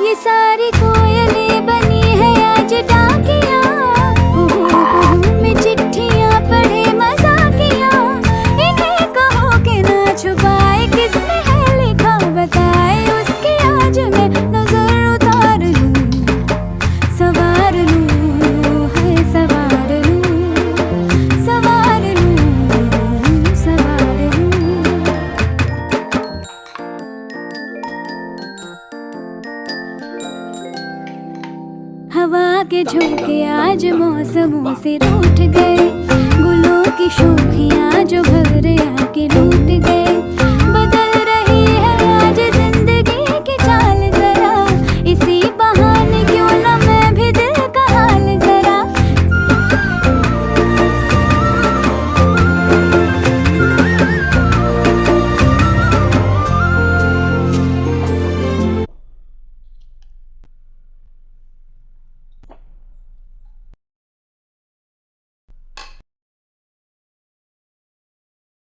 ये सारी कोयलें बनी है आज डाकिया, में चिट्ठियां पढ़े मजाकिया। इन्हें कहो कि ना छुपाए, किसने है लिखा बताए, उसकी आज मैं नजर उतार लूं, सवार लूं, है सवार लूं, सवार लूं, सवार लूं। हवा के झोंके आज मौसमों से रूठ गए, गुलों की शोखियाँ जो भर आके लूट गए।